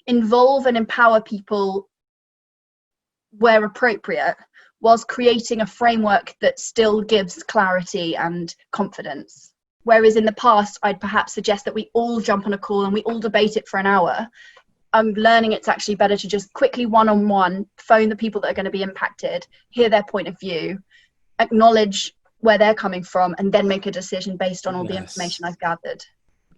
involve and empower people where appropriate, whilst creating a framework that still gives clarity and confidence. Whereas in the past, I'd perhaps suggest that we all jump on a call and we all debate it for an hour. I'm learning it's actually better to just quickly one-on-one phone the people that are going to be impacted, hear their point of view, acknowledge where they're coming from, and then make a decision based on all the information I've gathered.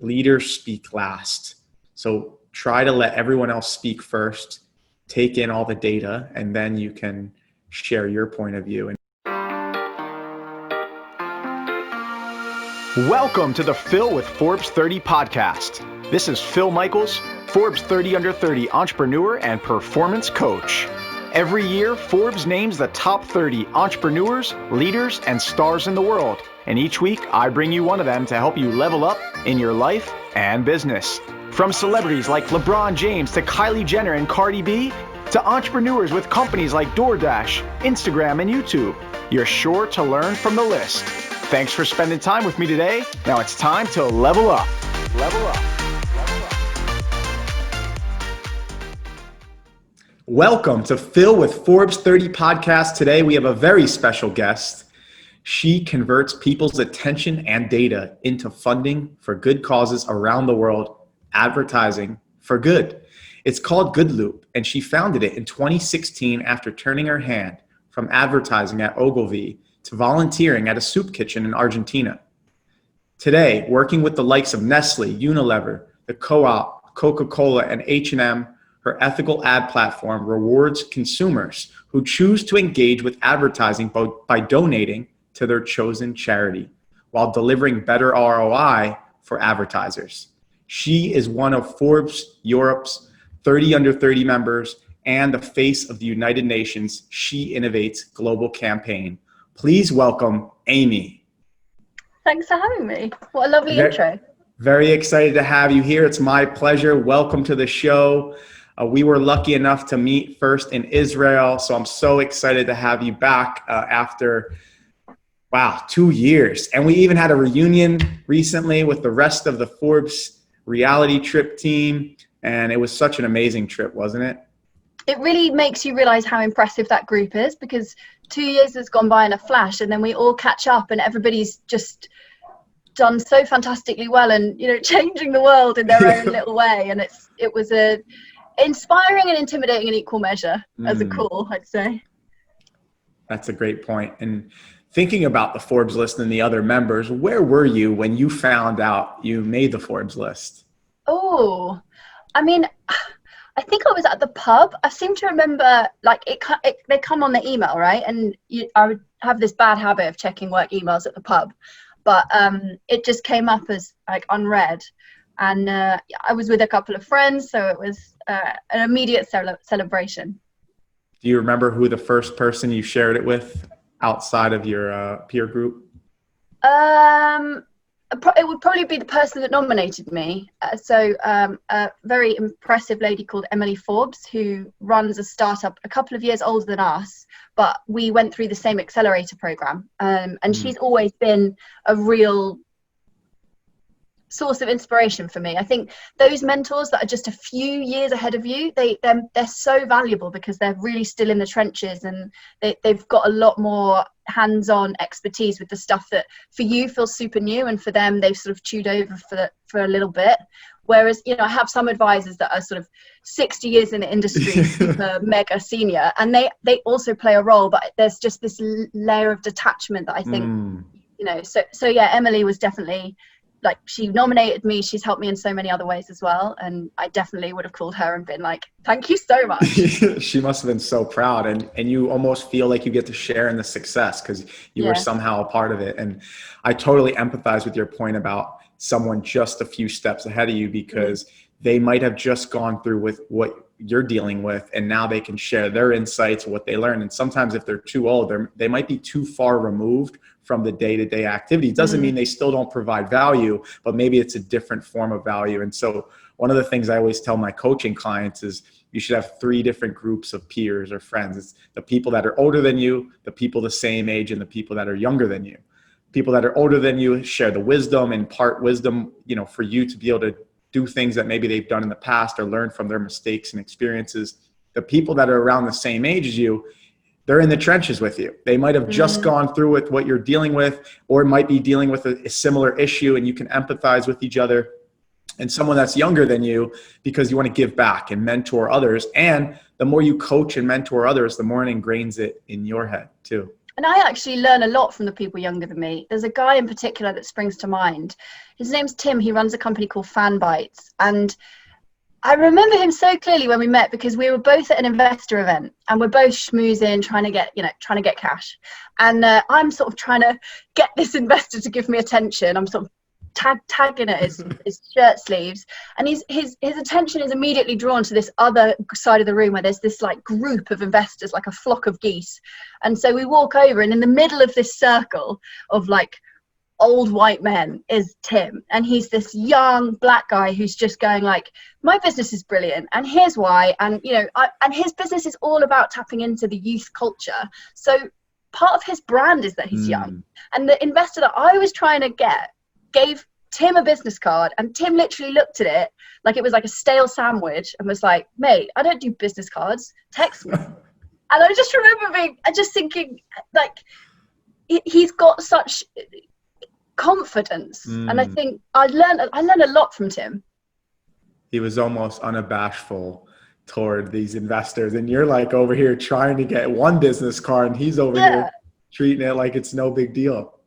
Leaders speak last. So try to let everyone else speak first, take in all the data, and then you can share your point of view. Welcome to the Phil with Forbes 30 podcast. This is Phil Michaels, Forbes 30 Under 30 entrepreneur and performance coach. Every year, Forbes names the top 30 entrepreneurs, leaders, and stars in the world. And each week, I bring you one of them to help you level up in your life and business. From celebrities like LeBron James to Kylie Jenner and Cardi B, to entrepreneurs with companies like DoorDash, Instagram, and YouTube, you're sure to learn from the list. Thanks for spending time with me today. Now it's time to level up. Level up. Welcome to Phil with Forbes 30 podcast. Today we have a very special guest. She converts people's attention and data into funding for good causes around the world, advertising for good. It's called GoodLoop, and she founded it in 2016 after turning her hand from advertising at Ogilvy to volunteering at a soup kitchen in Argentina. Today, working with the likes of Nestle, Unilever, the Co-op, Coca-Cola, and H&M, her ethical ad platform rewards consumers who choose to engage with advertising by donating to their chosen charity while delivering better ROI for advertisers. She is one of Forbes Europe's 30 Under 30 members and the face of the United Nations She Innovates global campaign. Please welcome Amy. Thanks for having me. What a lovely intro. Very excited to have you here. It's my pleasure. Welcome to the show. We were lucky enough to meet first in Israel, so I'm so excited to have you back after, 2 years. And we even had a reunion recently with the rest of the Forbes reality trip team, and it was such an amazing trip, wasn't it? It really makes you realize how impressive that group is, because 2 years has gone by in a flash, and then we all catch up and everybody's just done so fantastically well and, changing the world in their own little way. And it was a inspiring and intimidating in equal measure as a call, I'd say. That's a great point. And thinking about the Forbes list and the other members, where were you when you found out you made the Forbes list? Oh, I mean, I think I was at the pub. I seem to remember, they come on the email, right? And I would have this bad habit of checking work emails at the pub, but it just came up as unread. And I was with a couple of friends, so it was an immediate celebration. Do you remember who the first person you shared it with outside of your peer group? It would probably be the person that nominated me. A very impressive lady called Emily Forbes, who runs a startup a couple of years older than us, but we went through the same accelerator program. And she's always been a real source of inspiration for me. I think those mentors that are just a few years ahead of you, they're so valuable because they're really still in the trenches, and they've got a lot more hands-on expertise with the stuff that for you feels super new, and for them they've sort of chewed over for a little bit. Whereas, I have some advisors that are sort of 60 years in the industry, super mega senior, and they also play a role, but there's just this layer of detachment that I think, so yeah, Emily was definitely, she nominated me. She's helped me in so many other ways as well. And I definitely would have called her and been like, thank you so much. She must have been so proud. And you almost feel like you get to share in the success because you were somehow a part of it. And I totally empathize with your point about someone just a few steps ahead of you, because they might have just gone through with what you're dealing with, and now they can share their insights, what they learned. And sometimes if they're too old, they might be too far removed from the day-to-day activity. It doesn't mean they still don't provide value, but maybe it's a different form of value. And so one of the things I always tell my coaching clients is you should have 3 different groups of peers or friends. It's the people that are older than you, the people the same age, and the people that are younger than you. People that are older than you share the wisdom, and impart wisdom, for you to be able to do things that maybe they've done in the past or learn from their mistakes and experiences. The people that are around the same age as you, they're in the trenches with you. They might have just gone through with what you're dealing with, or might be dealing with a similar issue, and you can empathize with each other. And someone that's younger than you, because you want to give back and mentor others. And the more you coach and mentor others, the more it ingrains it in your head too. And I actually learn a lot from the people younger than me. There's a guy in particular that springs to mind. His name's Tim. He runs a company called Fan Bites. And I remember him so clearly when we met, because we were both at an investor event and we're both schmoozing, trying to get cash. And I'm sort of trying to get this investor to give me attention. I'm sort of tagging at his shirt sleeves, and his attention is immediately drawn to this other side of the room where there's this like group of investors, like a flock of geese. And so we walk over, and in the middle of this circle of like old white men is Tim, and he's this young black guy who's just going like, my business is brilliant and here's why. And and his business is all about tapping into the youth culture. So part of his brand is that he's young. And the investor that I was trying to get gave Tim a business card, and Tim literally looked at it like it was like a stale sandwich and was like, mate, I don't do business cards, text me. And I just remember thinking like, he's got such confidence. And I think I learned a lot from Tim. He was almost unabashful toward these investors, and you're like over here trying to get one business card, and he's over here treating it like it's no big deal.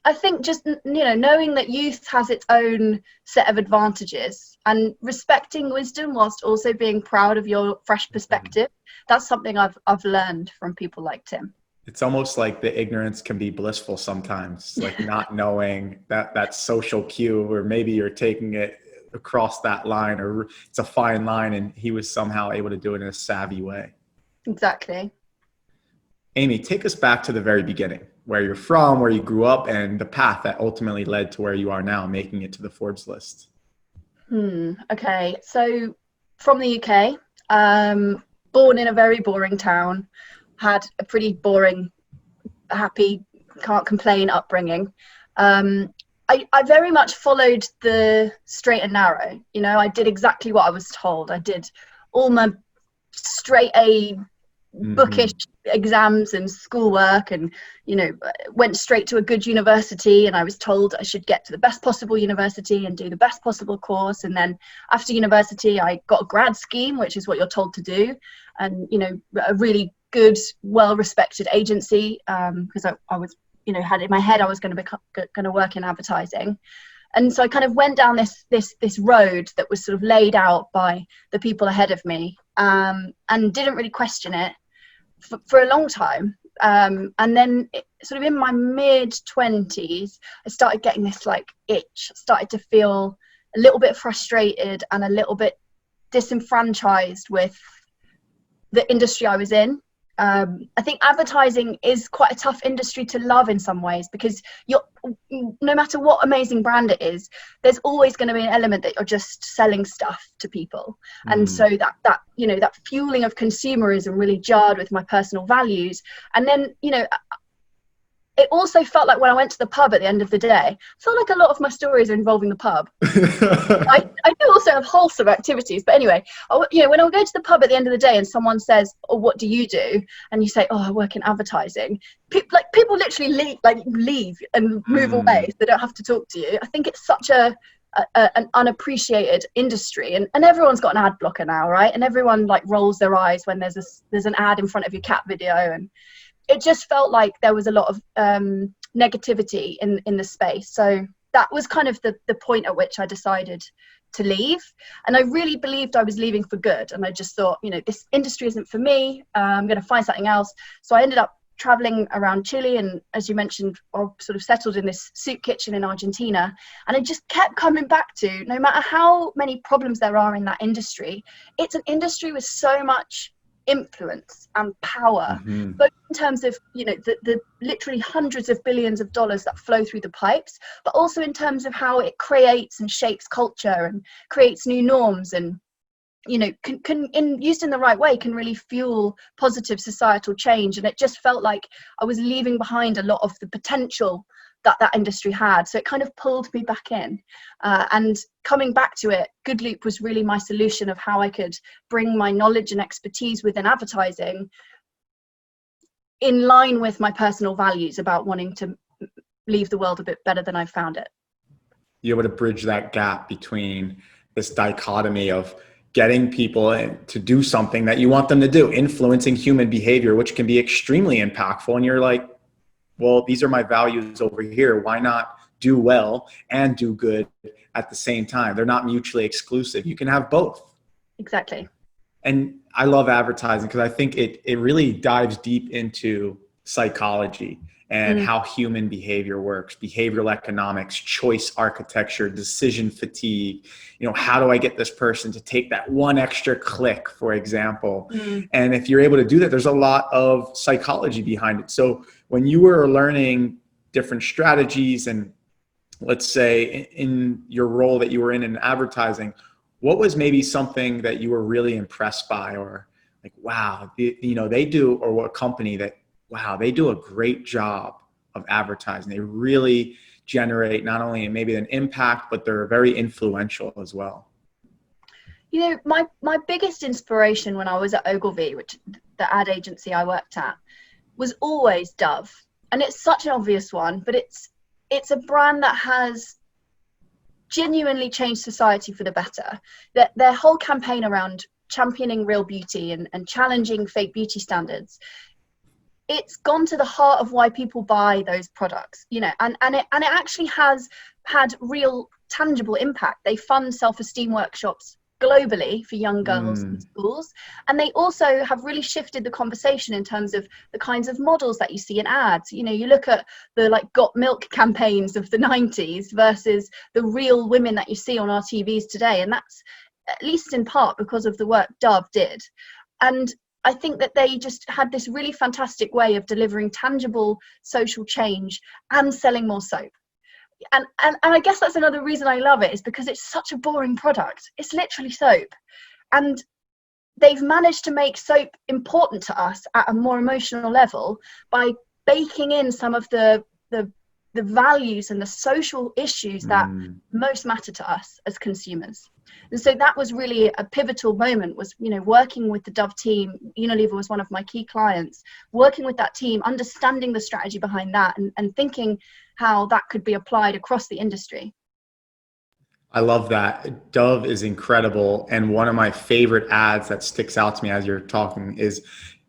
I think just, knowing that youth has its own set of advantages and respecting wisdom whilst also being proud of your fresh perspective, that's something I've learned from people like Tim. It's almost like the ignorance can be blissful sometimes, like not knowing that social cue, or maybe you're taking it across that line, or it's a fine line, and he was somehow able to do it in a savvy way. Exactly. Amy, take us back to the very beginning, where you're from, where you grew up, and the path that ultimately led to where you are now, making it to the Forbes list. Okay. So from the UK, born in a very boring town, had a pretty boring, happy, can't complain upbringing. I very much followed the straight and narrow. I did exactly what I was told. I did all my straight A bookish exams and schoolwork, and went straight to a good university, and I was told I should get to the best possible university and do the best possible course. And then after university I got a grad scheme, which is what you're told to do, and a really good, well-respected agency, because I was had in my head I was going to work in advertising. And so I kind of went down this road that was sort of laid out by the people ahead of me, and didn't really question it for a long time. And then sort of in my mid-20s, I started getting this like itch. I started to feel a little bit frustrated and a little bit disenfranchised with the industry I was in. I think advertising is quite a tough industry to love in some ways, because no matter what amazing brand it is, there's always going to be an element that you're just selling stuff to people. And so that fueling of consumerism really jarred with my personal values. And then, it also felt like when I went to the pub at the end of the day, I felt like a lot of my stories are involving the pub. I do also have wholesome activities, but anyway, when I go to the pub at the end of the day and someone says, "Oh, what do you do?" and you say, "Oh, I work in advertising," people literally leave and move away, so they don't have to talk to you. I think it's such an unappreciated industry, and everyone's got an ad blocker now, right? And everyone like rolls their eyes when there's an ad in front of your cat video, and it just felt like there was a lot of negativity in the space. So that was kind of the point at which I decided to leave. And I really believed I was leaving for good. And I just thought, this industry isn't for me. I'm going to find something else. So I ended up traveling around Chile. And as you mentioned, I sort of settled in this soup kitchen in Argentina. And I just kept coming back to, no matter how many problems there are in that industry, it's an industry with so much influence and power, both in terms of the literally hundreds of billions of dollars that flow through the pipes, but also in terms of how it creates and shapes culture and creates new norms, and used in the right way can really fuel positive societal change. And it just felt like I was leaving behind a lot of the potential that industry had. So it kind of pulled me back in. And coming back to it, GoodLoop was really my solution of how I could bring my knowledge and expertise within advertising in line with my personal values about wanting to leave the world a bit better than I found it. You're able to bridge that gap between this dichotomy of getting people to do something that you want them to do, influencing human behavior, which can be extremely impactful. And you're like, well, these are my values over here. Why not do well and do good at the same time? They're not mutually exclusive. You can have both. Exactly. And I love advertising because I think it really dives deep into psychology and how human behavior works, behavioral economics, choice architecture, decision fatigue. How do I get this person to take that one extra click, for example? And if you're able to do that, there's a lot of psychology behind it. So when you were learning different strategies and let's say in your role that you were in advertising, what was maybe something that you were really impressed by, or like, wow, they do, or what company that, wow, they do a great job of advertising. They really generate not only maybe an impact, but they're very influential as well. My biggest inspiration when I was at Ogilvy, which the ad agency I worked at, was always Dove. And it's such an obvious one, but it's a brand that has genuinely changed society for the better. Their whole campaign around championing real beauty and challenging fake beauty standards, it's gone to the heart of why people buy those products, and it actually has had real tangible impact. They fund self-esteem workshops globally for young girls in schools, and they also have really shifted the conversation in terms of the kinds of models that you see in ads. You look at the Got Milk campaigns of the 90s versus the real women that you see on our TVs today, and that's at least in part because of the work Dove did. And I think that they just had this really fantastic way of delivering tangible social change and selling more soap. And I guess that's another reason I love it, is because it's such a boring product. It's literally soap. And they've managed to make soap important to us at a more emotional level by baking in some of the values and the social issues that most matter to us as consumers. And so that was really a pivotal moment, was, working with the Dove team. Unilever was one of my key clients, working with that team, understanding the strategy behind that and thinking how that could be applied across the industry. I love that. Dove is incredible. And one of my favorite ads that sticks out to me as you're talking is,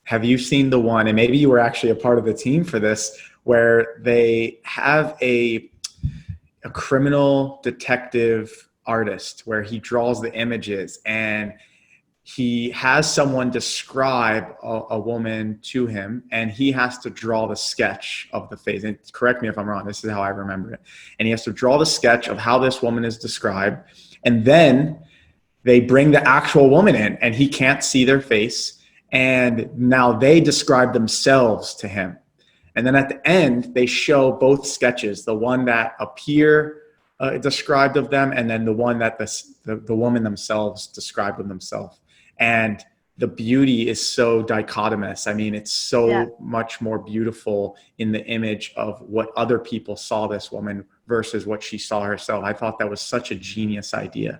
have you seen the one, and maybe you were actually a part of the team for this, where they have a criminal detective artist where he draws the images and he has someone describe a woman to him, and he has to draw the sketch of the face. And correct me if I'm wrong, this is how I remember it. And he has to draw the sketch of how this woman is described. And then they bring the actual woman in and he can't see their face. And now they describe themselves to him. And then at the end, they show both sketches, the one that appear described of them, and then the one that the woman themselves described of themselves. And the beauty is so dichotomous. I mean, it's so much more beautiful in the image of what other people saw this woman versus what she saw herself. I thought that was such a genius idea.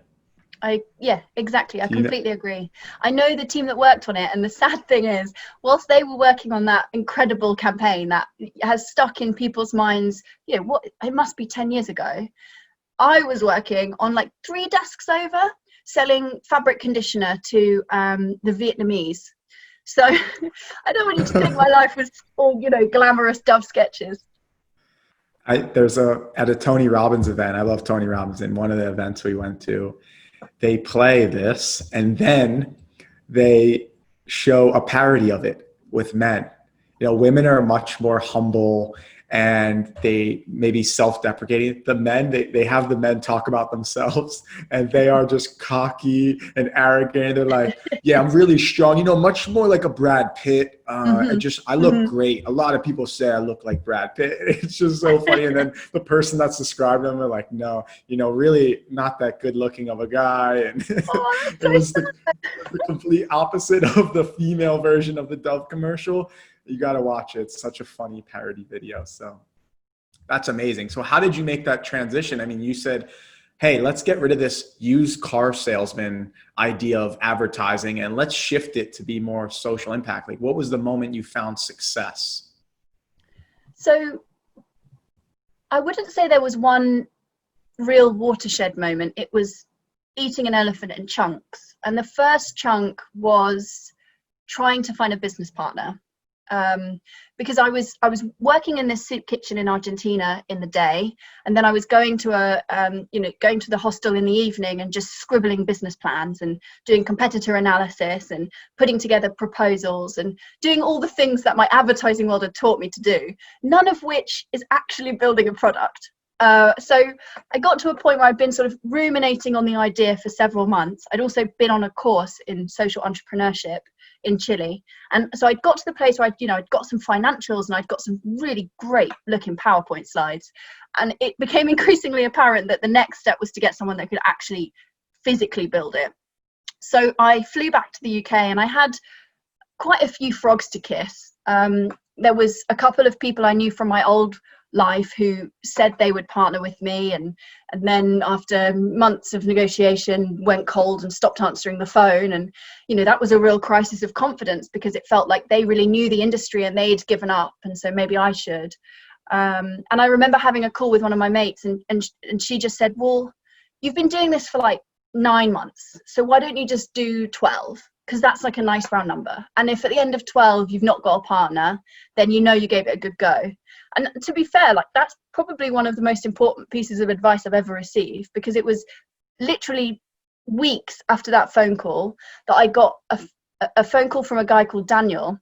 Exactly. I completely agree. I know the team that worked on it, and the sad thing is, whilst they were working on that incredible campaign that has stuck in people's minds, it must be 10 years ago, I was working on 3 desks over, selling fabric conditioner to the Vietnamese. So I don't want you to think my life was all, glamorous Dove sketches. There's at a Tony Robbins event, I love Tony Robbins, in one of the events we went to, they play this and then they show a parody of it with men. Women are much more humble and they may be self-deprecating. The men, they have the men talk about themselves and they are just cocky and arrogant. They're like, yeah, I'm really strong, much more like a Brad Pitt. I look great. A lot of people say I look like Brad Pitt. It's just so funny. And then the person that's describing them are like, no, really not that good looking of a guy. And it was the complete opposite of the female version of the Dove commercial. You got to watch it. It's such a funny parody video. So That's amazing. So how did you make that transition? I mean, you said, hey, let's get rid of this used car salesman idea of advertising and let's shift it to be more social impact. Like, what was the moment you found success? So I wouldn't say there was one real watershed moment. It was eating an elephant in chunks. And the first chunk was trying to find a business partner. Because I was working in this soup kitchen in Argentina in the day, and then I was going to going to the hostel in the evening and just scribbling business plans and doing competitor analysis and putting together proposals and doing all the things that my advertising world had taught me to do, none of which is actually building a product. So I got to a point where I'd been sort of ruminating on the idea for several months. I'd also been on a course in social entrepreneurship in Chile. And so I got to the place where I'd got some financials and I'd got some really great looking PowerPoint slides. And it became increasingly apparent that the next step was to get someone that could actually physically build it. So I flew back to the UK and I had quite a few frogs to kiss. There was a couple of people I knew from my old life who said they would partner with me, and then after months of negotiation went cold and stopped answering the phone. And that was a real crisis of confidence, because it felt like they really knew the industry and they'd given up, and so maybe I should. And I remember having a call with one of my mates, and she just said, well, you've been doing this for like 9 months, so why don't you just do 12, because that's like a nice round number, and if at the end of 12 you've not got a partner, then you gave it a good go. And to be fair, like, that's probably one of the most important pieces of advice I've ever received, because it was literally weeks after that phone call that I got a phone call from a guy called Daniel.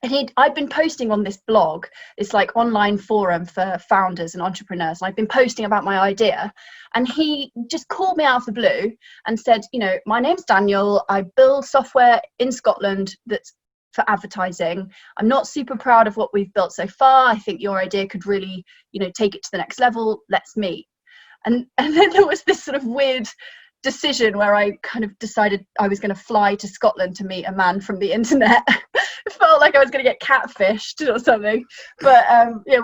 And I'd been posting on this blog, this like online forum for founders and entrepreneurs. And I'd been posting about my idea, and he just called me out of the blue and said, my name's Daniel. I build software in Scotland that's for advertising. I'm not super proud of what we've built so far. I think your idea could really, take it to the next level. Let's meet. And then there was this sort of weird decision where I kind of decided I was going to fly to Scotland to meet a man from the internet. It felt like I was going to get catfished or something. But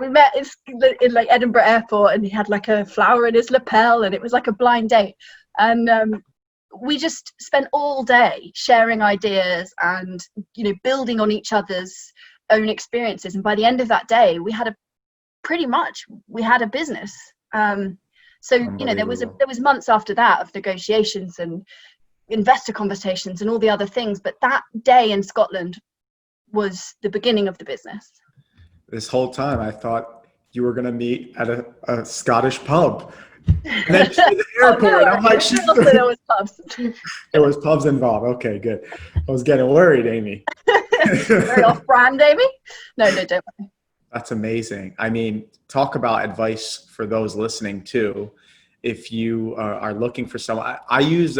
we met in like Edinburgh airport, and he had like a flower in his lapel, and it was like a blind date. And we just spent all day sharing ideas and building on each other's own experiences. And by the end of that day, we had a business. So there was months after that of negotiations and investor conversations and all the other things, but that day in Scotland was the beginning of the business. This whole time I thought you were going to meet at a Scottish pub. And then she's at the airport. No, I'm like, there was pubs. There was pubs involved. Okay, good. I was getting worried, Amy. Very off-brand, Amy. No, don't worry. That's amazing. I mean, talk about advice for those listening too. If you are looking for someone, I use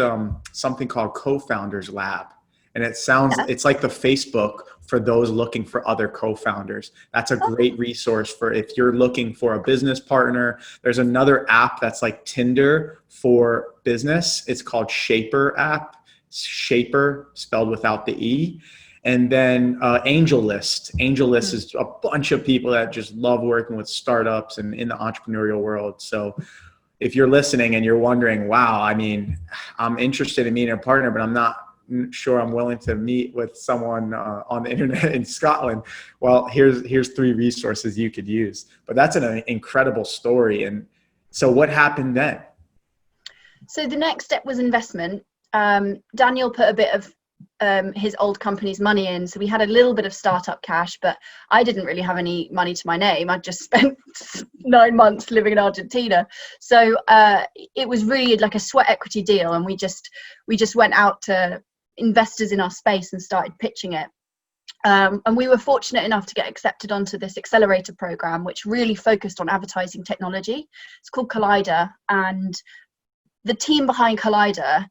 something called Co-Founders Lab, and it's like the Facebook for those looking for other co-founders. That's a great resource for if you're looking for a business partner. There's another app that's like Tinder for business. It's called Shaper app, Shaper spelled without the E. And then AngelList. AngelList is a bunch of people that just love working with startups and in the entrepreneurial world. So if you're listening and you're wondering, wow, I mean, I'm interested in meeting a partner, but I'm not sure I'm willing to meet with someone on the internet in Scotland. Well, here's 3 resources you could use. But that's an incredible story. And so what happened then? So the next step was investment. Daniel put a bit of his old company's money in, so we had a little bit of startup cash, but I didn't really have any money to my name. I'd just spent 9 months living in Argentina, so it was really like a sweat equity deal, and we just went out to investors in our space and started pitching it. And we were fortunate enough to get accepted onto this accelerator program, which really focused on advertising technology. It's called Collider, and the team behind Collider,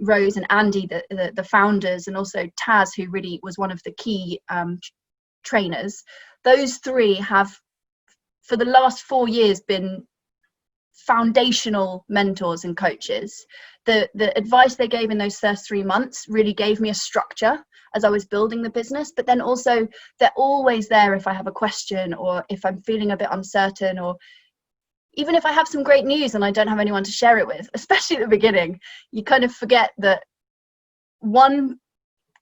Rose and Andy, the founders, and also Taz, who really was one of the key trainers, those 3 have for the last 4 years been foundational mentors and coaches. The advice they gave in those first 3 months really gave me a structure as I was building the business, but then also they're always there if I have a question, or if I'm feeling a bit uncertain, or even if I have some great news and I don't have anyone to share it with. Especially at the beginning, you kind of forget that one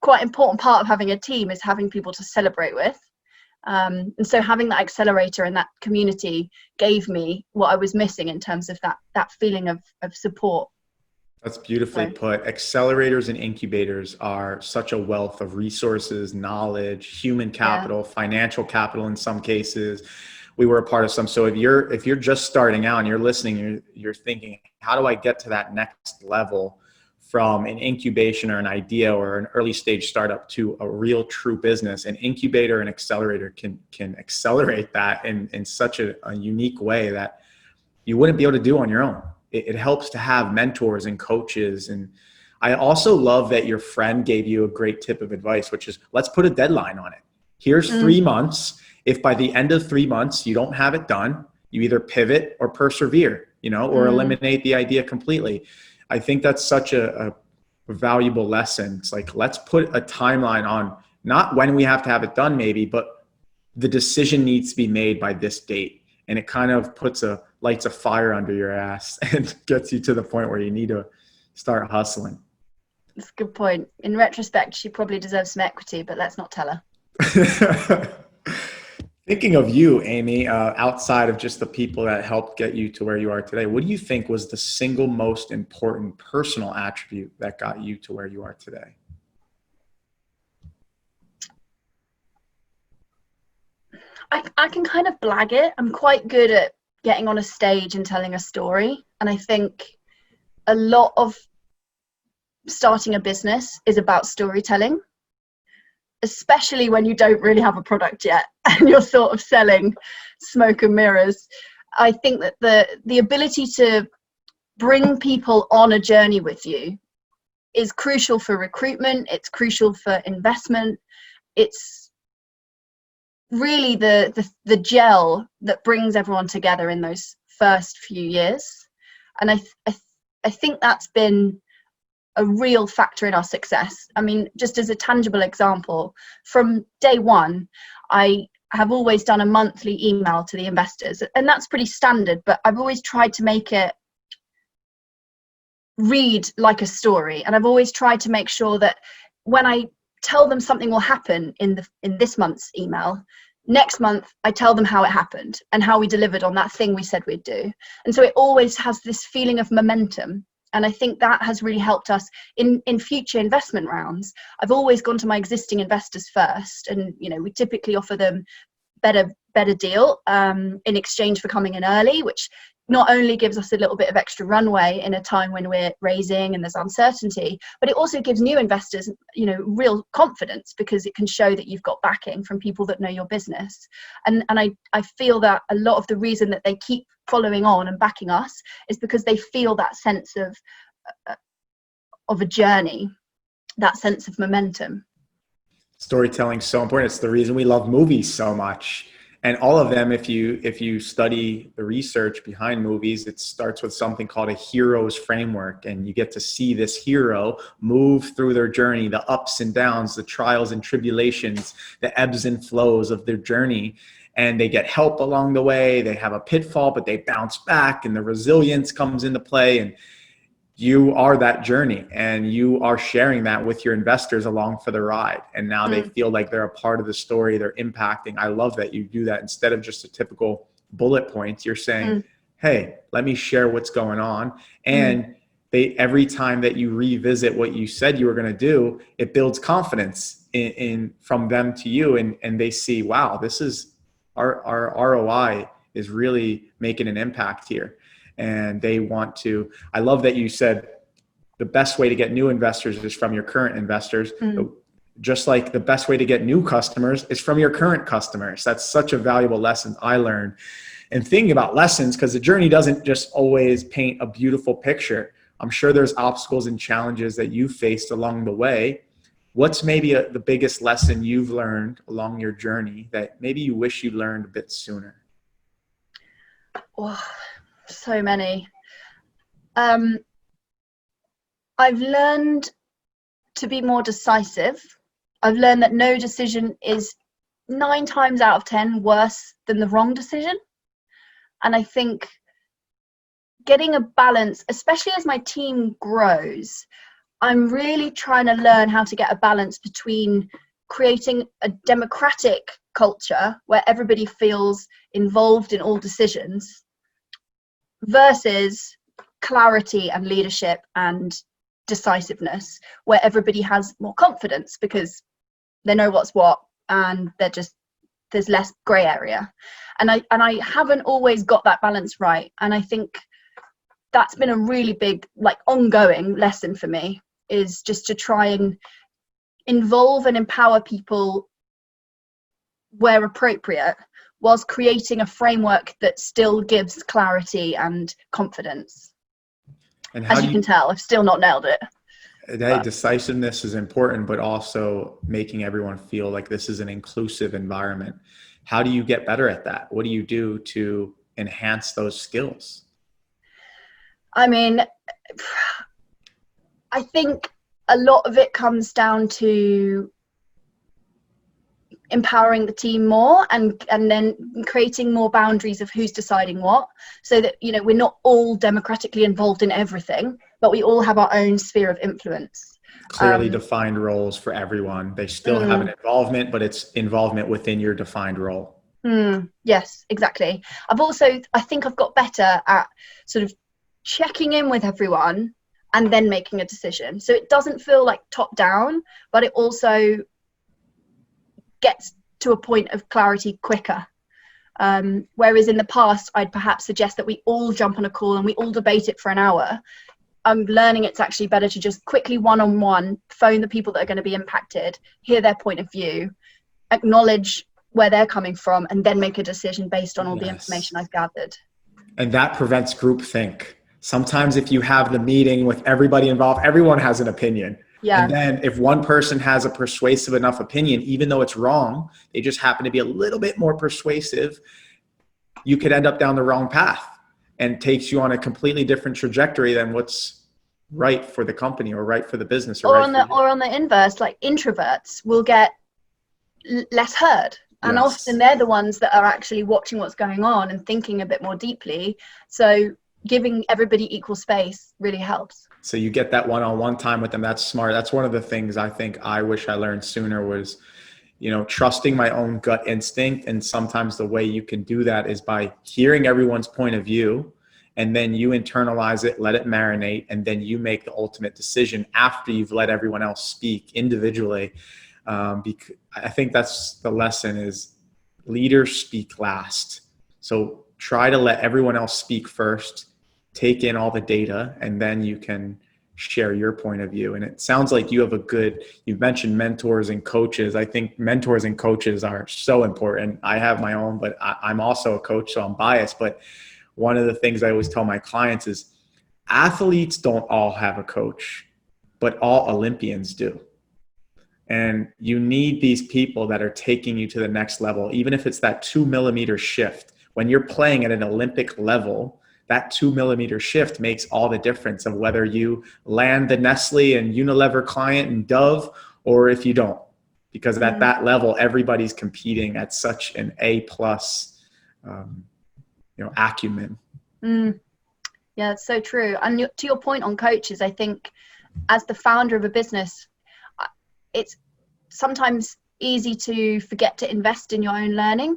quite important part of having a team is having people to celebrate with. And so having that accelerator and that community gave me what I was missing in terms of that feeling of support. That's beautifully put. Accelerators and incubators are such a wealth of resources, knowledge, human capital, financial capital in some cases. We were a part of some. So if you're just starting out and you're listening, you're thinking, how do I get to that next level from an incubation or an idea or an early stage startup to a real true business? An incubator and accelerator can accelerate that in such a unique way that you wouldn't be able to do on your own. It helps to have mentors and coaches. And I also love that your friend gave you a great tip of advice, which is, let's put a deadline on it. Here's 3 months. If by the end of 3 months you don't have it done, you either pivot or persevere, or eliminate the idea completely. I think that's such a valuable lesson. It's like, let's put a timeline on not when we have to have it done maybe, but the decision needs to be made by this date. And it kind of lights a fire under your ass and gets you to the point where you need to start hustling. That's a good point. In retrospect, she probably deserves some equity, but let's not tell her. Thinking of you, Amy, outside of just the people that helped get you to where you are today, what do you think was the single most important personal attribute that got you to where you are today? I can kind of blag it. I'm quite good at getting on a stage and telling a story. And I think a lot of starting a business is about storytelling, especially when you don't really have a product yet and you're sort of selling smoke and mirrors. I think that the ability to bring people on a journey with you is crucial for recruitment. It's crucial for investment. It's really the gel that brings everyone together in those first few years. And I think that's been a real factor in our success. I mean, just as a tangible example, from day one, I have always done a monthly email to the investors, and that's pretty standard, but I've always tried to make it read like a story. And I've always tried to make sure that when I tell them something will happen in this month's email, next month I tell them how it happened and how we delivered on that thing we said we'd do. And so it always has this feeling of momentum. And I think that has really helped us in future investment rounds. I've always gone to my existing investors first, and we typically offer them better deal in exchange for coming in early, which not only gives us a little bit of extra runway in a time when we're raising and there's uncertainty, but it also gives new investors, real confidence, because it can show that you've got backing from people that know your business. And I feel that a lot of the reason that they keep following on and backing us is because they feel that sense of a journey, that sense of momentum. Storytelling is so important. It's the reason we love movies so much. And all of them, if you study the research behind movies, it starts with something called a hero's framework. And you get to see this hero move through their journey, the ups and downs, the trials and tribulations, the ebbs and flows of their journey. And they get help along the way. They have a pitfall, but they bounce back, and the resilience comes into play. And you are that journey, and you are sharing that with your investors along for the ride. And now they feel like they're a part of the story. They're impacting. I love that you do that. Instead of just a typical bullet points, you're saying, hey, let me share what's going on. And every time that you revisit what you said you were going to do, it builds confidence in from them to you. And they see, wow, this is our ROI is really making an impact here. And they want to, I love that you said the best way to get new investors is from your current investors. Just like the best way to get new customers is from your current customers. That's such a valuable lesson I learned. And thinking about lessons, because the journey doesn't just always paint a beautiful picture. I'm sure there's obstacles and challenges that you faced along the way. What's maybe the biggest lesson you've learned along your journey that maybe you wish you learned a bit sooner? Well, So many. I've learned to be more decisive. I've learned that no decision is 9 times out of 10 worse than the wrong decision. And I think getting a balance, especially as my team grows, I'm really trying to learn how to get a balance between creating a democratic culture where everybody feels involved in all decisions versus clarity and leadership and decisiveness, where everybody has more confidence because they know what's what and there's less grey area. And I haven't always got that balance right. And I think that's been a really big, like, ongoing lesson for me, is just to try and involve and empower people where appropriate, whilst creating a framework that still gives clarity and confidence. And as you can tell, I've still not nailed it. Decisiveness is important, but also making everyone feel like this is an inclusive environment. How do you get better at that? What do you do to enhance those skills? I mean, I think a lot of it comes down to empowering the team more and then creating more boundaries of who's deciding what, so that, you know, we're not all democratically involved in everything, but we all have our own sphere of influence. Clearly defined roles for everyone. They still have an involvement, but it's involvement within your defined role. Yes, exactly. I think I've got better at sort of checking in with everyone and then making a decision. So it doesn't feel like top down, but it also gets to a point of clarity quicker. Whereas in the past, I'd perhaps suggest that we all jump on a call and we all debate it for an hour. I'm learning it's actually better to just quickly one-on-one phone the people that are going to be impacted, hear their point of view, acknowledge where they're coming from, and then make a decision based on all the information I've gathered. And that prevents groupthink. Sometimes if you have the meeting with everybody involved, everyone has an opinion. Yeah. And then if one person has a persuasive enough opinion, even though it's wrong, they just happen to be a little bit more persuasive, you could end up down the wrong path and takes you on a completely different trajectory than what's right for the company or right for the business. Or on the inverse, like introverts will get less heard. And often they're the ones that are actually watching what's going on and thinking a bit more deeply. So giving everybody equal space really helps. So you get that one-on-one time with them. That's smart. That's one of the things I think I wish I learned sooner was, you know, trusting my own gut instinct. And sometimes the way you can do that is by hearing everyone's point of view, and then you internalize it, let it marinate, and then you make the ultimate decision after you've let everyone else speak individually. Because I think that's the lesson, is leaders speak last. So try to let everyone else speak first, take in all the data, and then you can share your point of view. And it sounds like you have you've mentioned mentors and coaches. I think mentors and coaches are so important. I have my own, but I'm also a coach, so I'm biased. But one of the things I always tell my clients is athletes don't all have a coach, but all Olympians do. And you need these people that are taking you to the next level, even if it's that 2 millimeter shift. When you're playing at an Olympic level, that 2 millimeter shift makes all the difference of whether you land the Nestle and Unilever client and Dove, or if you don't, because at that level, everybody's competing at such an A+, acumen. Yeah, it's so true. And to your point on coaches, I think as the founder of a business, it's sometimes easy to forget to invest in your own learning,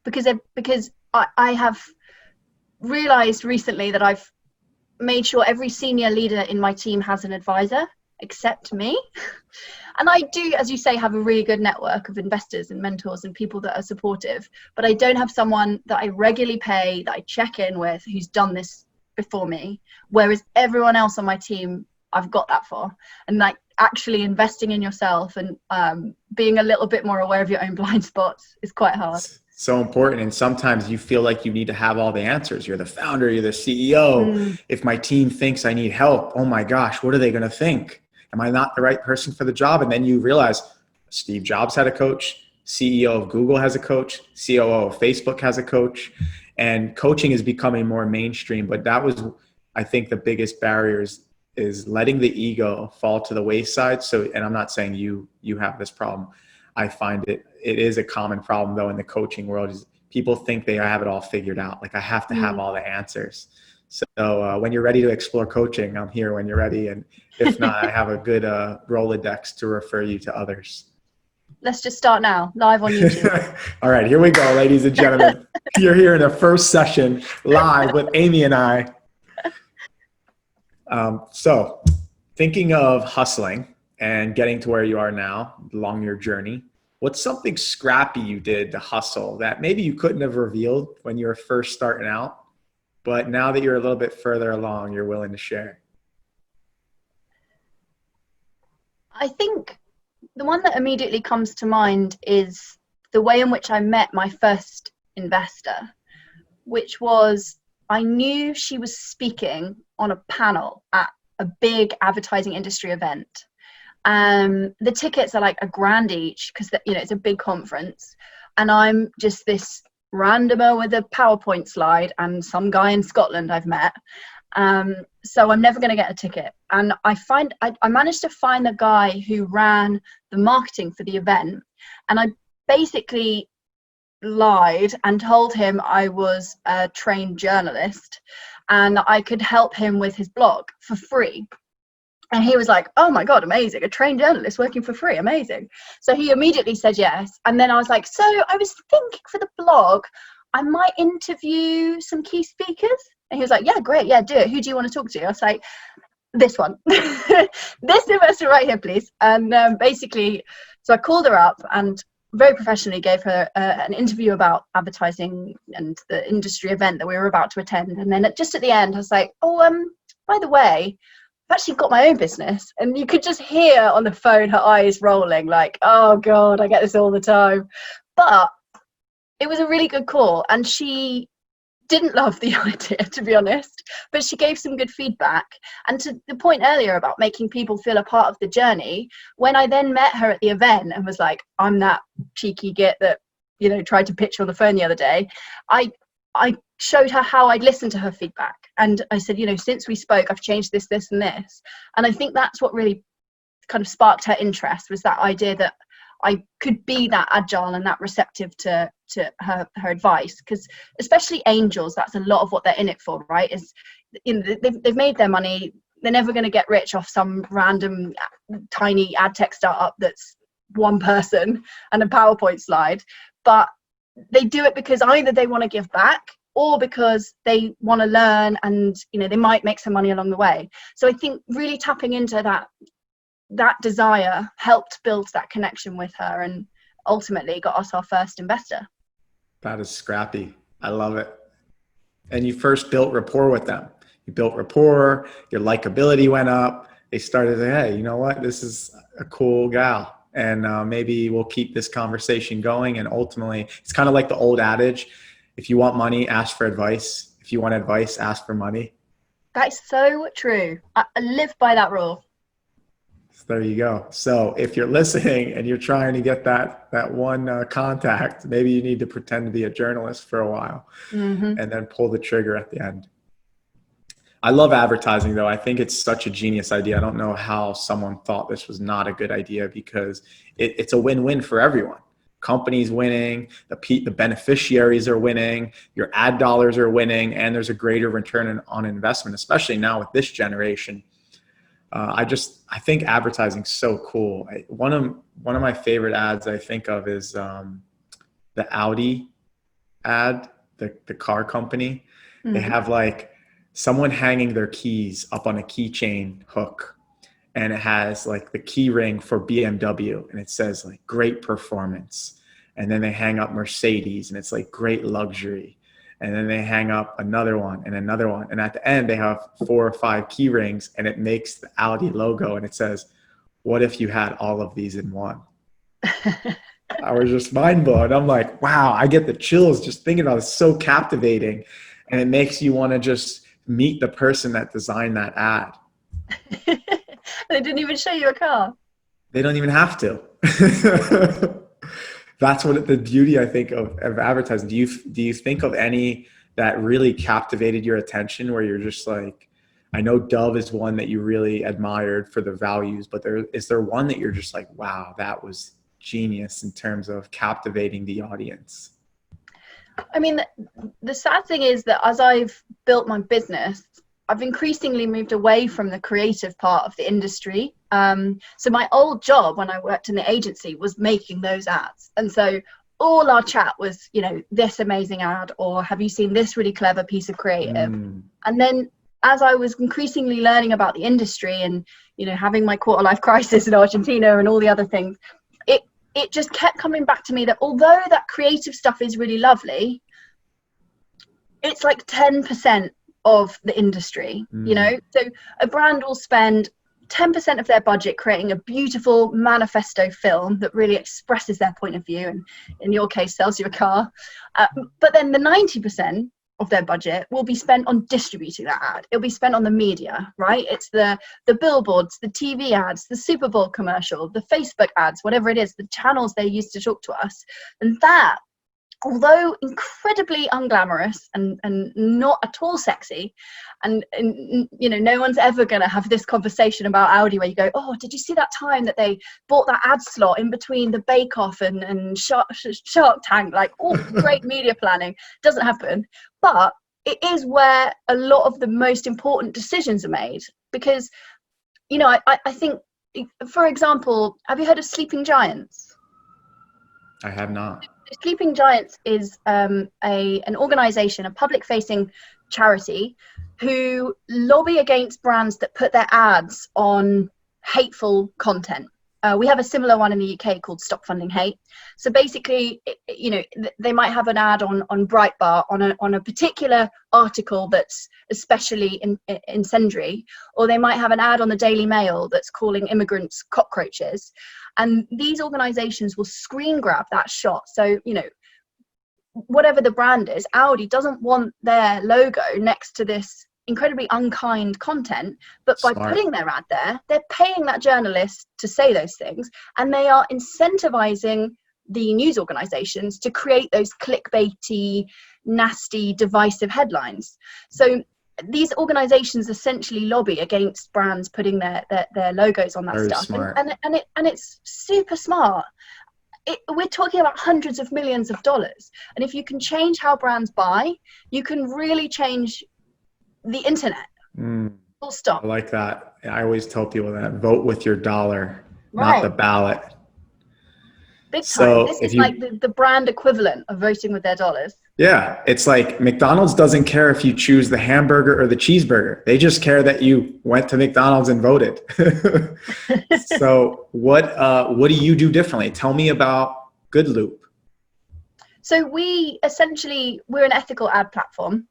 because I have realized recently that I've made sure every senior leader in my team has an advisor except me. And I do, as you say, have a really good network of investors and mentors and people that are supportive, but I don't have someone that I regularly pay, that I check in with, who's done this before me. Whereas everyone else on my team, I've got that for. And like actually investing in yourself and being a little bit more aware of your own blind spots is quite hard. So important. And sometimes you feel like you need to have all the answers. You're the founder, you're the CEO. If my team thinks I need help, oh my gosh, what are they going to think? Am I not the right person for the job? And then you realize Steve Jobs had a coach, CEO of Google has a coach, COO of Facebook has a coach. And coaching is becoming more mainstream, but that was, I think, the biggest barriers is letting the ego fall to the wayside. So, and I'm not saying you have this problem. I find it is a common problem though in the coaching world, is people think they have it all figured out. Like I have to have all the answers. So when you're ready to explore coaching, I'm here when you're ready. And if not, I have a good Rolodex to refer you to others. Let's just start now, live on YouTube. All right, here we go, ladies and gentlemen. You're here in the first session live with Amy and I. So thinking of hustling and getting to where you are now along your journey, what's something scrappy you did to hustle that maybe you couldn't have revealed when you were first starting out, but now that you're a little bit further along, you're willing to share? I think the one that immediately comes to mind is the way in which I met my first investor, which was I knew she was speaking on a panel at a big advertising industry event. The tickets are like $1,000 each because it's a big conference, and I'm just this randomer with a PowerPoint slide and some guy in Scotland I've met. So I'm never going to get a ticket. And I managed to find the guy who ran the marketing for the event, and I basically lied and told him I was a trained journalist and I could help him with his blog for free. And he was like, oh my God, amazing. A trained journalist working for free. Amazing. So he immediately said yes. And then I was like, so I was thinking for the blog, I might interview some key speakers. And he was like, yeah, great. Yeah, do it. Who do you want to talk to? I was like, this one, this investor right here, please. And basically, so I called her up and very professionally gave her an interview about advertising and the industry event that we were about to attend. And then just at the end, I was like, oh, by the way, I've actually got my own business. And you could just hear on the phone her eyes rolling like, oh God, I get this all the time. But it was a really good call. And she didn't love the idea, to be honest, but she gave some good feedback. And to the point earlier about making people feel a part of the journey, when I then met her at the event and was like, I'm that cheeky git that, tried to pitch on the phone the other day, I showed her how I'd listened to her feedback. And I said, since we spoke, I've changed this, this, and this. And I think that's what really kind of sparked her interest, was that idea that I could be that agile and that receptive to her advice. Because especially angels, that's a lot of what they're in it for, right? Is they've made their money. They're never going to get rich off some random tiny ad tech startup that's one person and a PowerPoint slide. But they do it because either they want to give back or because they want to learn, and they might make some money along the way. So I think really tapping into that desire helped build that connection with her and ultimately got us our first investor. That is scrappy. I love it. And you first built rapport with them. You built rapport, your likability went up. They started to say, hey, you know what? This is a cool gal. And maybe we'll keep this conversation going. And ultimately, it's kind of like the old adage, if you want money, ask for advice. If you want advice, ask for money. That is so true. I live by that rule. So there you go. So if you're listening and you're trying to get that one contact, maybe you need to pretend to be a journalist for a while and then pull the trigger at the end. I love advertising, though. I think it's such a genius idea. I don't know how someone thought this was not a good idea, because it's a win-win for everyone. Companies winning, the beneficiaries are winning, your ad dollars are winning, and there's a greater return on investment, especially now with this generation. I think advertising's so cool. One of my favorite ads I think of is the Audi ad, the car company. They have like someone hanging their keys up on a keychain hook, and it has like the key ring for BMW, and it says like great performance. And then they hang up Mercedes, and it's like great luxury. And then they hang up another one and another one. And at the end, they have 4 or 5 key rings, and it makes the Audi logo, and it says, what if you had all of these in one? I was just mind blown. I'm like, wow, I get the chills just thinking about it. It's so captivating. And it makes you want to just meet the person that designed that ad. They didn't even show you a car. They don't even have to. That's what the beauty, I think, of advertising. Do you think of any that really captivated your attention, where you're just like, I know Dove is one that you really admired for the values, but is there one that you're just like, wow, that was genius in terms of captivating the audience? I mean, the sad thing is that as I've built my business, I've increasingly moved away from the creative part of the industry. So my old job when I worked in the agency was making those ads. And so all our chat was, you know, this amazing ad, or have you seen this really clever piece of creative? And then as I was increasingly learning about the industry and, you know, having my quarter life crisis in Argentina and all the other things, it just kept coming back to me that although that creative stuff is really lovely, it's like 10% of the industry, you know? So a brand will spend 10% of their budget creating a beautiful manifesto film that really expresses their point of view, and in your case sells you a car. But then the 90% of their budget will be spent on distributing that ad. It'll be spent on the media, right? It's the billboards, the TV ads, the Super Bowl commercial, the Facebook ads, whatever it is, the channels they use to talk to us. And that, although incredibly unglamorous and not at all sexy, and you know, no one's ever going to have this conversation about Audi where you go, oh, did you see that time that they bought that ad slot in between the Bake Off and Shark Tank? Like, oh, great media planning. Doesn't happen. But it is where a lot of the most important decisions are made, because, you know, I think, for example, have you heard of Sleeping Giants? I have not. Sleeping Giants is an organization, a public-facing charity, who lobby against brands that put their ads on hateful content. We have a similar one in the UK called Stop Funding Hate. So basically, you know, they might have an ad on Breitbart on a particular article that's especially incendiary, or they might have an ad on the Daily Mail that's calling immigrants cockroaches. And these organizations will screen grab that shot. So, you know, whatever the brand is, Audi doesn't want their logo next to this incredibly unkind content, but by putting their ad there, they're paying that journalist to say those things, and they are incentivizing the news organizations to create those clickbaity, nasty, divisive headlines. So these organizations essentially lobby against brands putting their logos on that Very stuff. smart. And it's super smart. We're talking about hundreds of millions of dollars. And if you can change how brands buy, you can really change the internet. Full stop. I like that. I always tell people that vote with your dollar, Right. not the ballot. Big time. So This is like the brand equivalent of voting with their dollars. Yeah, it's like McDonald's doesn't care if you choose the hamburger or the cheeseburger. They just care that you went to McDonald's and voted. So what do you do differently? Tell me about GoodLoop. So we're an ethical ad platform.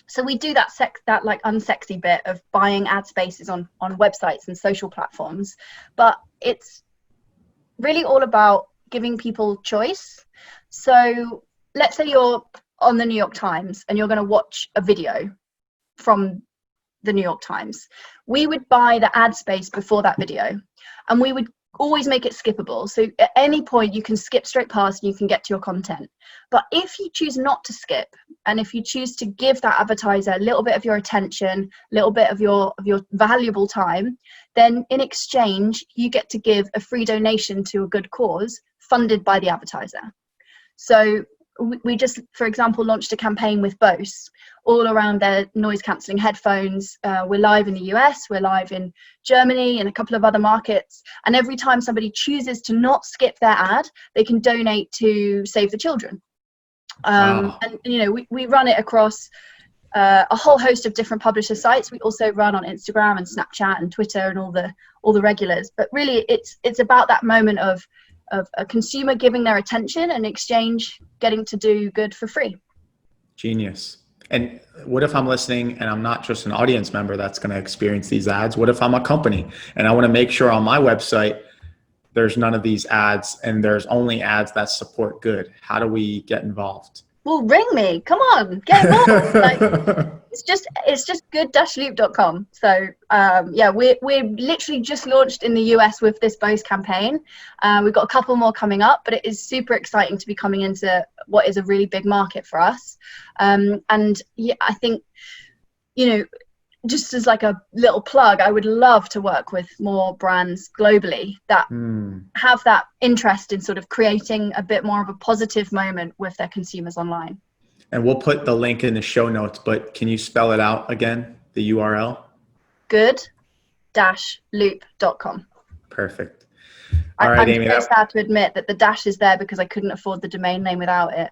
So we do that like unsexy bit of buying ad spaces on websites and social platforms, but it's really all about giving people choice. So let's say you're on the New York Times and you're going to watch a video from the New York Times. We would buy the ad space before that video, and we would always make it skippable. So at any point you can skip straight past and you can get to your content. But if you choose not to skip, and if you choose to give that advertiser a little bit of your attention, a little bit of your valuable time, then in exchange you get to give a free donation to a good cause funded by the advertiser. So we just, for example, launched a campaign with Bose all around their noise cancelling headphones. We're live in the US, we're live in Germany and a couple of other markets. And every time somebody chooses to not skip their ad, they can donate to Save the Children. Wow. And, you know, we run it across a whole host of different publisher sites. We also run on Instagram and Snapchat and Twitter and all the regulars. But really, it's about that moment of a consumer giving their attention and in exchange getting to do good for free. Genius. And what if I'm listening and I'm not just an audience member that's going to experience these ads? What if I'm a company and I want to make sure on my website there's none of these ads and there's only ads that support good? How do we get involved? well, ring me. Come on, get involved. Like, it's just good-loop.com. So yeah, we're literally just launched in the US with this Bose campaign. We've got a couple more coming up, but it is super exciting to be coming into what is a really big market for us. And yeah, I think, you know, just as like a little plug, I would love to work with more brands globally that have that interest in sort of creating a bit more of a positive moment with their consumers online. And we'll put the link in the show notes, but can you spell it out again, the URL? good-loop.com. Perfect. All right, I'm Amy. so sad to admit that the dash is there because I couldn't afford the domain name without it.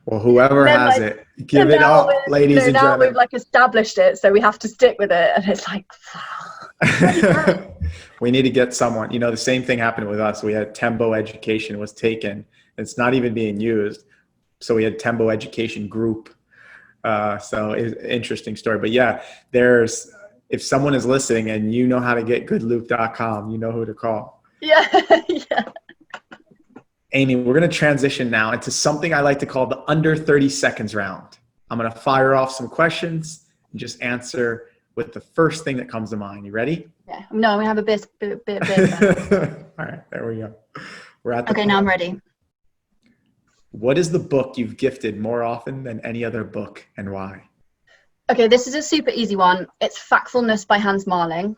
Well, whoever has it, give it up, ladies and now gentlemen. we've like established it, so we have to stick with it, and it's like, we need to get someone. You know, the same thing happened with us. We had Tembo Education was taken. It's not even being used. So we had Tembo Education Group. So it's an interesting story. But yeah, if someone is listening and you know how to get goodloop.com, you know who to call. Yeah. Yeah. Amy, we're going to transition now into something I like to call the under 30 seconds round. I'm going to fire off some questions and just answer with the first thing that comes to mind. You ready? Yeah. No, we have a bit. All right, there we go. We're at the Okay, now I'm ready. What is the book you've gifted more often than any other book, and why? Okay, this is a super easy one. It's Factfulness by Hans Rosling.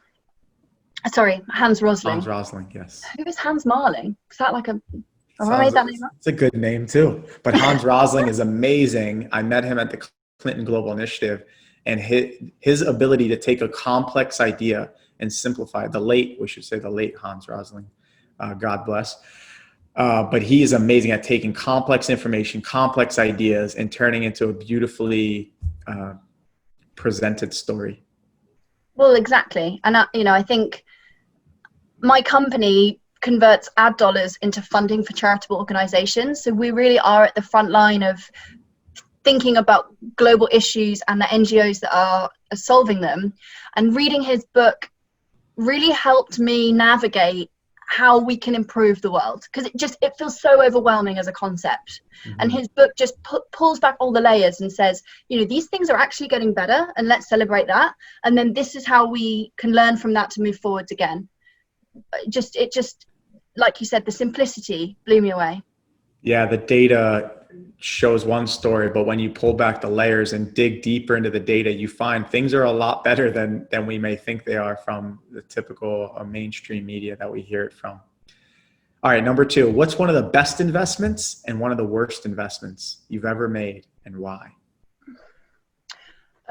Hans Rosling, yes. Who is Hans Marling? Is that like a... Have I made that name up? It's a good name too. But Hans Rosling is amazing. I met him at the Clinton Global Initiative, and his ability to take a complex idea and simplify it. The late Hans Rosling, God bless. But he is amazing at taking complex information, complex ideas, and turning into a beautifully presented story. Well, exactly. And I think my company converts ad dollars into funding for charitable organizations. So we really are at the front line of thinking about global issues and the NGOs that are solving them. And reading his book really helped me navigate how we can improve the world, because it feels so overwhelming as a concept. And his book just pulls back all the layers and says, these things are actually getting better, and let's celebrate that. And then this is how we can learn from that to move forwards again. It just, like you said, the simplicity blew me away. Yeah, the data shows one story, but when you pull back the layers and dig deeper into the data, you find things are a lot better than we may think they are from the typical mainstream media that we hear it from. All right, number 2, what's one of the best investments and one of the worst investments you've ever made, and why?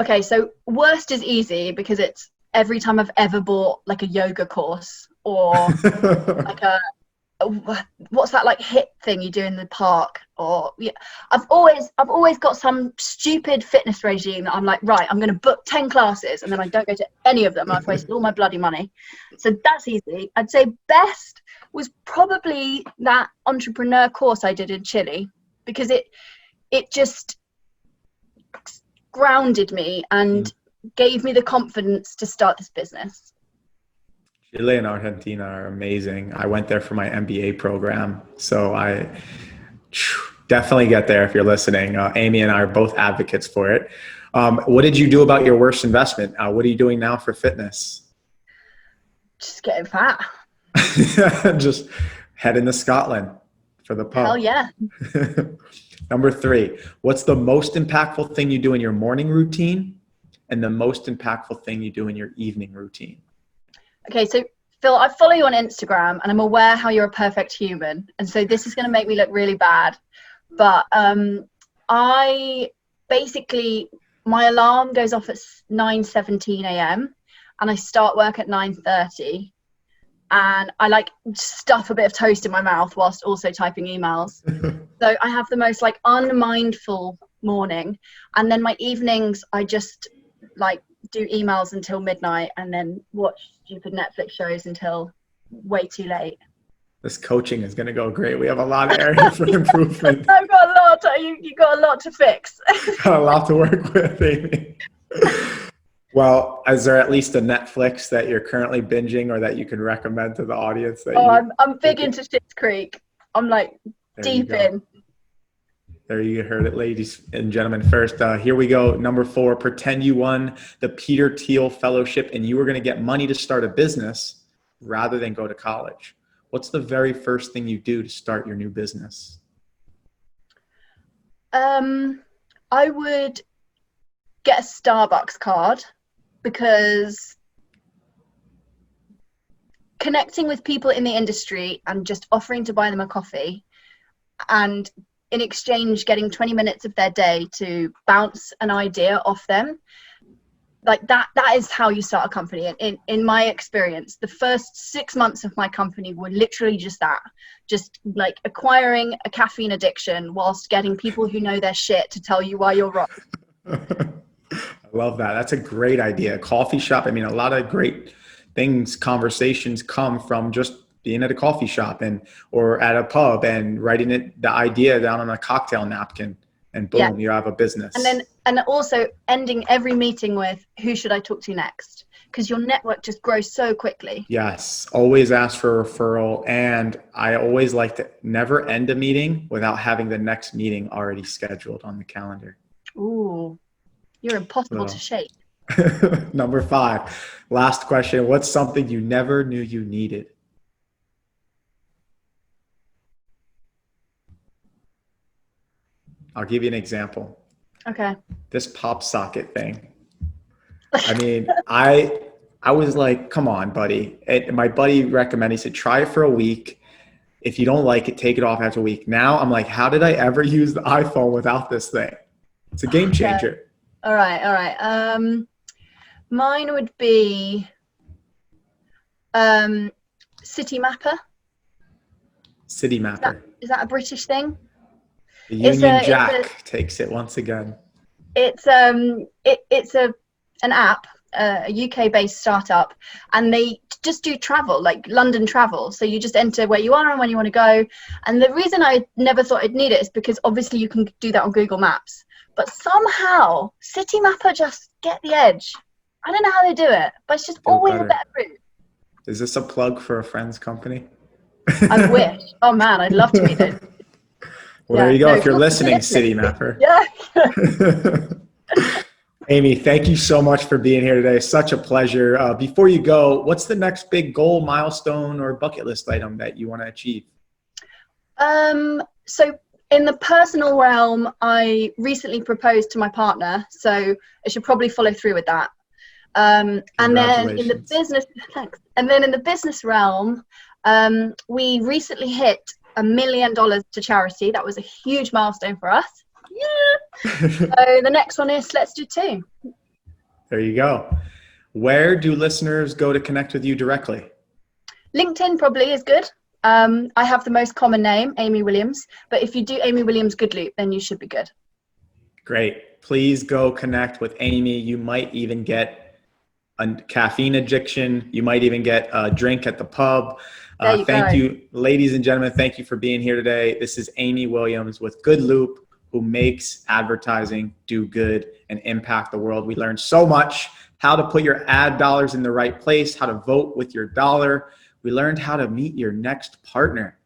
Okay, so worst is easy because it's every time I've ever bought like a yoga course or like what's that like HIIT thing you do in the park, or I've always got some stupid fitness regime that I'm like, right, I'm going to book 10 classes, and then I don't go to any of them. I've wasted all my bloody money. So that's easy. I'd say best was probably that entrepreneur course I did in Chile, because it just grounded me and gave me the confidence to start this business. Chile and Argentina are amazing. I went there for my MBA program, so I definitely get there if you're listening. Amy and I are both advocates for it. What did you do about your worst investment? What are you doing now for fitness? Just getting fat. Just heading to Scotland for the pub. Hell yeah. Number 3, what's the most impactful thing you do in your morning routine and the most impactful thing you do in your evening routine? Okay, so Phil, I follow you on Instagram, and I'm aware how you're a perfect human. And so this is going to make me look really bad. But I basically, my alarm goes off at 9:17 a.m. and I start work at 9:30. And I like stuff a bit of toast in my mouth whilst also typing emails. So I have the most like unmindful morning. And then my evenings, I just like do emails until midnight and then watch stupid Netflix shows until way too late. This coaching is going to go great. We have a lot of area for improvement. I've got a lot. You got a lot to fix. Got a lot to work with, Amy. Well, is there at least a Netflix that you're currently binging or that you can recommend to the audience? I'm big into Schitt's Creek. I'm like deep in. There you heard it, ladies and gentlemen. First, here we go. Number 4, pretend you won the Peter Thiel Fellowship and you were going to get money to start a business rather than go to college. What's the very first thing you do to start your new business? I would get a Starbucks card, because connecting with people in the industry and just offering to buy them a coffee, and in exchange getting 20 minutes of their day to bounce an idea off them, like that is how you start a company. In my experience, the first 6 months of my company were literally just that, just like acquiring a caffeine addiction whilst getting people who know their shit to tell you why you're wrong. I love that. That's a great idea. Coffee shop. I mean, a lot of great things, conversations come from just being at a coffee shop or at a pub and writing the idea down on a cocktail napkin, and boom, you have a business. And also ending every meeting with, who should I talk to next? Because your network just grows so quickly. Yes. Always ask for a referral. And I always like to never end a meeting without having the next meeting already scheduled on the calendar. Ooh, you're impossible to shake. Number 5, last question. What's something you never knew you needed? I'll give you an example. Okay. This pop socket thing. I mean, I was like, come on, buddy. And my buddy recommended, he said, try it for a week. If you don't like it, take it off after a week. Now I'm like, how did I ever use the iPhone without this thing? It's a game changer. Okay. All right. Mine would be City Mapper. City Mapper. Is that a British thing? The Union Jack takes it once again. It's an app, a UK-based startup, and they just do travel, like London travel. So you just enter where you are and when you want to go. And the reason I never thought I'd need it is because obviously you can do that on Google Maps. But somehow City Mapper just get the edge. I don't know how they do it, but it's just always a better route. Is this a plug for a friend's company? I wish. Oh man, I'd love to meet them. Well, there you go. If you're listening, City Mapper. Yeah. Amy, thank you so much for being here today. Such a pleasure. Before you go, what's the next big goal, milestone, or bucket list item that you want to achieve? So in the personal realm, I recently proposed to my partner, so I should probably follow through with that. And then in the business, thanks. And then in the business realm, we recently hit $1 million to charity. That was a huge milestone for us. Yeah. So the next one is, let's do 2. There you go. Where do listeners go to connect with you directly? LinkedIn probably is good. I have the most common name, Amy Williams, but if you do Amy Williams GoodLoop, then you should be good. Great. Please go connect with Amy. You might even get a caffeine addiction. You might even get a drink at the pub. Thank you, ladies and gentlemen. Thank you for being here today. This is Amy Williams with GoodLoop, who makes advertising do good and impact the world. We learned so much: how to put your ad dollars in the right place, how to vote with your dollar. We learned how to meet your next partner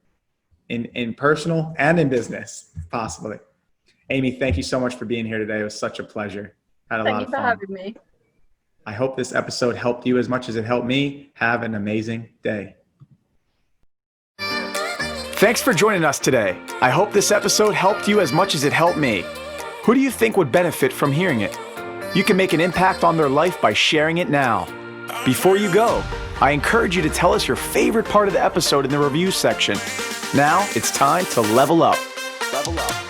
in personal and in business, possibly. Amy, thank you so much for being here today. It was such a pleasure. Had a lot of fun. Thank you for having me. I hope this episode helped you as much as it helped me. Have an amazing day. Thanks for joining us today. I hope this episode helped you as much as it helped me. Who do you think would benefit from hearing it? You can make an impact on their life by sharing it now. Before you go, I encourage you to tell us your favorite part of the episode in the review section. Now it's time to level up. Level up.